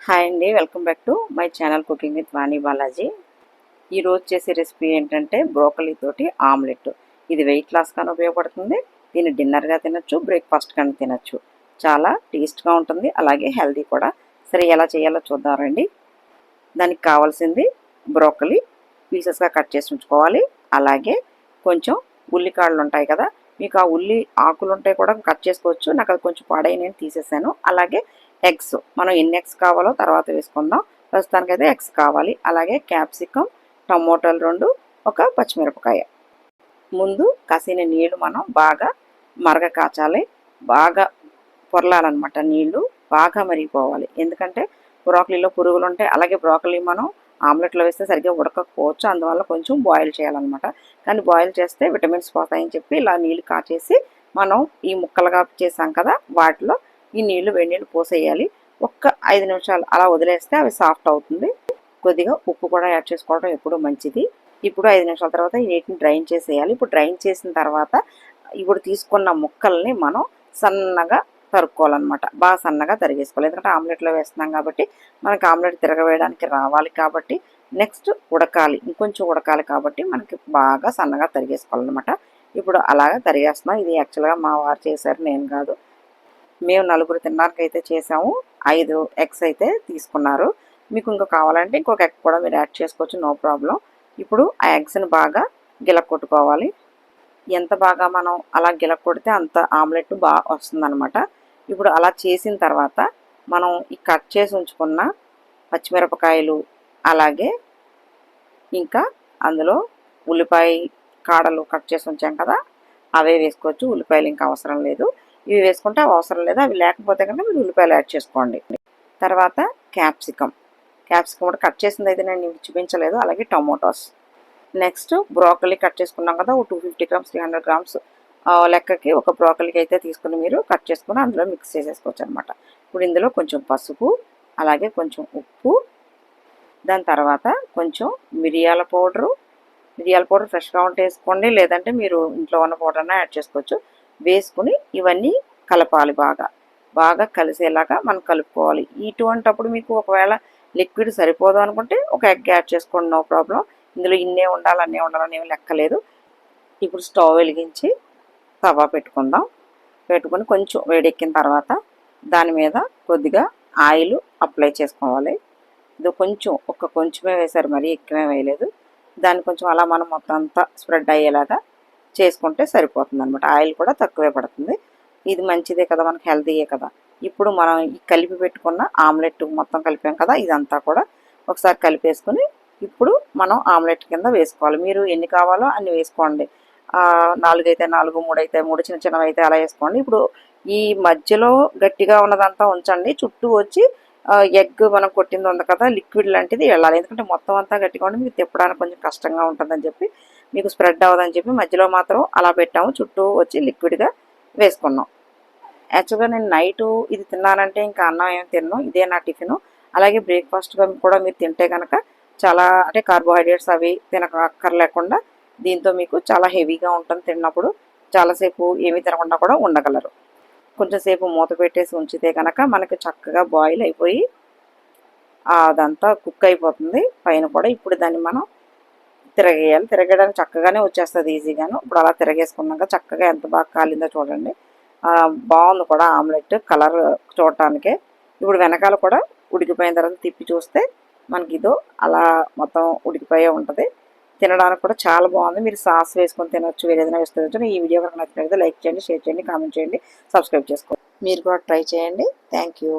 Hi అండి, welcome back to my channel cooking with Vani Balaji. ఈరోజు చేసే రెసిపీ ఏంటంటే బ్రోకలీ తోటి ఆమ్లెట్. ఇది వెయిట్ లాస్ గాను ఉపయోగపడుతుంది. దీన్ని డిన్నర్గా తినొచ్చు, బ్రేక్ఫాస్ట్ కానీ తినొచ్చు. చాలా టేస్ట్గా ఉంటుంది, అలాగే హెల్దీ కూడా. సరే, ఎలా చేయాలో చూద్దాం రండి. దానికి కావాల్సింది బ్రోకలీ పీసెస్గా కట్ చేసి ఉంచుకోవాలి. అలాగే కొంచెం ఉల్లికాడలు ఉంటాయి కదా, మీకు ఆ ఉల్లి ఆకులు ఉంటాయి కూడా కట్ చేసుకోవచ్చు. నాకు అది కొంచెం పాడై నేను తీసేసాను. అలాగే ఎగ్స్, మనం ఎన్ని ఎగ్స్ కావాలో తర్వాత వేసుకుందాం. ప్రస్తుతానికైతే ఎగ్స్ కావాలి. అలాగే క్యాప్సికమ్, టమోటాలు 2, ఒక పచ్చిమిరపకాయ. ముందు కాసిన నీళ్లు మనం బాగా మరగ కాచాలి. బాగా పొరలాలన్నమాట, నీళ్లు బాగా మరిగిపోవాలి. ఎందుకంటే బ్రోకలీలో పురుగులు ఉంటాయి. అలాగే బ్రోకలీ మనం ఆమ్లెట్లో వేస్తే సరిగ్గా ఉడకకపోవచ్చు, అందువల్ల కొంచెం బాయిల్ చేయాలన్నమాట. కానీ బాయిల్ చేస్తే విటమిన్స్ పోతాయని చెప్పి ఇలా నీళ్ళు కాచేసి మనం ఈ ముక్కలుగా చేసాం కదా, వాటిలో ఈ నీళ్లు వేడి నీళ్ళు పోసేయాలి. ఒక్క 5 నిమిషాలు అలా వదిలేస్తే అవి సాఫ్ట్ అవుతుంది. కొద్దిగా ఉప్పు కూడా యాడ్ చేసుకోవడం ఎప్పుడూ మంచిది. ఇప్పుడు 5 నిమిషాల తర్వాత ఈ నీటిని డ్రైన్ చేసేయాలి. ఇప్పుడు డ్రైన్ చేసిన తర్వాత ఇప్పుడు తీసుకున్న ముక్కల్ని మనం సన్నగా తరుక్కోవాలన్నమాట. బాగా సన్నగా తరిగేసుకోవాలి. ఎందుకంటే ఆమ్లెట్లో వేస్తున్నాం కాబట్టి మనకి ఆమ్లెట్ తిరగవేయడానికి రావాలి కాబట్టి, నెక్స్ట్ ఉడకాలి, ఇంకొంచెం ఉడకాలి కాబట్టి మనకి బాగా సన్నగా తరిగేసుకోవాలన్నమాట. ఇప్పుడు అలాగా తరిగేస్తున్నాం. ఇది యాక్చువల్గా మా వారు చేశారు, నేను కాదు. మేము 4 తినడానికి అయితే చేసాము. 5 ఎగ్స్ అయితే తీసుకున్నారు. మీకు ఇంకా కావాలంటే ఇంకొక ఎగ్ కూడా మీరు యాడ్ చేసుకోవచ్చు, నో ప్రాబ్లం. ఇప్పుడు ఆ ఎగ్స్ని బాగా గిలక్కొట్టుకోవాలి. ఎంత బాగా మనం అలా గిలక్కొడితే అంత ఆమ్లెట్ బాగా వస్తుందన్నమాట. ఇప్పుడు అలా చేసిన తర్వాత మనం ఈ కట్ చేసి ఉంచుకున్న పచ్చిమిరపకాయలు, అలాగే ఇంకా అందులో ఉల్లిపాయ కాడలు కట్ చేసి ఉంచాం కదా, అవే వేసుకోవచ్చు. ఉల్లిపాయలు ఇంకా అవసరం లేదు. ఇవి వేసుకుంటే అవి అవసరం లేదు. అవి లేకపోతే కనుక మీరు ఉల్లిపాయలు యాడ్ చేసుకోండి. తర్వాత క్యాప్సికమ్ కూడా కట్ చేసింది అయితే నేను చూపించలేదు. అలాగే టొమాటోస్. నెక్స్ట్ బ్రోకలీ కట్ చేసుకున్నాం కదా, 250 గ్రామ్స్ 300 గ్రామ్స్ లెక్కకి ఒక బ్రోకలీకి అయితే తీసుకుని మీరు కట్ చేసుకుని అందులో మిక్స్ చేసేసుకోవచ్చు అనమాట. ఇప్పుడు ఇందులో కొంచెం పసుపు, అలాగే కొంచెం ఉప్పు, దాని తర్వాత కొంచెం మిరియాల పౌడర్ ఫ్రెష్గా ఉంటే వేసుకోండి, లేదంటే మీరు ఇంట్లో ఉన్న పౌడర్నే యాడ్ చేసుకోవచ్చు. వేసుకుని ఇవన్నీ కలపాలి. బాగా కలిసేలాగా మనం కలుపుకోవాలి. ఇటువంటప్పుడు మీకు ఒకవేళ లిక్విడ్ సరిపోదు అనుకుంటే ఒక ఎగ్ యాడ్ చేసుకోండి, నో ప్రాబ్లం. ఇందులో ఇన్నే ఉండాలి అన్నీ ఉండాలని ఏమి లెక్కలేదు. ఇప్పుడు స్టవ్ వెలిగించి తవా పెట్టుకొని కొంచెం వేడెక్కిన తర్వాత దాని మీద కొద్దిగా ఆయిల్ అప్లై చేసుకోవాలి. ఇది కొంచెమే వేశారు, మరీ ఎక్కువే వేయలేదు. దాన్ని కొంచెం అలా మనం మొత్తం అంతా స్ప్రెడ్ అయ్యేలాగా చేసుకుంటే సరిపోతుంది అనమాట. ఆయిల్ కూడా తక్కువే పడుతుంది. ఇది మంచిదే కదా, మనకి హెల్తీయే కదా. ఇప్పుడు మనం ఈ కలిపి పెట్టుకున్న ఆమ్లెట్ మొత్తం కలిపాం కదా, ఇదంతా కూడా ఒకసారి కలిపేసుకుని ఇప్పుడు మనం ఆమ్లెట్ కింద వేసుకోవాలి. మీరు ఎన్ని కావాలో అన్ని వేసుకోండి. 4 అయితే 4, 3 అయితే 3, చిన్న చిన్నవి అయితే అలా వేసుకోండి. ఇప్పుడు ఈ మధ్యలో గట్టిగా ఉన్నదంతా ఉంచండి. చుట్టూ వచ్చి ఎగ్ మనం కొట్టింది ఉంది కదా, లిక్విడ్ లాంటిది వెళ్ళాలి. ఎందుకంటే మొత్తం అంతా గట్టిగా ఉండి మీకు తిప్పడానికి కొంచెం కష్టంగా ఉంటుందని చెప్పి, మీకు స్ప్రెడ్ అవ్వదని చెప్పి మధ్యలో మాత్రం అలా పెట్టాము. చుట్టూ వచ్చి లిక్విడ్గా వేసుకున్నాం. యాక్చువల్గా నేను నైటు ఇది తిన్నానంటే ఇంకా అన్నం ఏం తిన్నాను, ఇదే నా టిఫిను. అలాగే బ్రేక్ఫాస్ట్గా కూడా మీరు తింటే కనుక చాలా అంటే కార్బోహైడ్రేట్స్ అవి తినక్కర్లేకుండా దీంతో మీకు చాలా హెవీగా ఉంటుంది. తిన్నప్పుడు చాలాసేపు ఏమీ తినకుండా కూడా ఉండగలరు. కొంచెం సేపు మూత పెట్టేసి ఉంచితే కనుక మనకి చక్కగా బాయిల్ అయిపోయి అదంతా కుక్ అయిపోతుంది పైన కూడా. ఇప్పుడు దాన్ని మనం తిరగడానికి చక్కగానే వచ్చేస్తుంది ఈజీగాను. ఇప్పుడు అలా తిరగేసుకున్నాక చక్కగా ఎంత బాగా కాలిందో చూడండి. బాగుంది కూడా ఆమ్లెట్, కలర్ చూడటానికే. ఇప్పుడు వెనకాల కూడా ఉడికిపోయిన తర్వాత తిప్పి చూస్తే మనకి ఇదో అలా మొత్తం ఉడికిపోయే ఉంటుంది. తినడానికి కూడా చాలా బాగుంది. మీరు సాస్ వేసుకొని తినొచ్చు, వేరే ఏదైనా వేసుకొని తినొచ్చు. ఈ వీడియో కనుక నచ్చినట్లయితే లైక్ చేయండి, షేర్ చేయండి, కామెంట్ చేయండి, సబ్స్క్రైబ్ చేసుకోండి. మీరు కూడా ట్రై చేయండి. Thank you.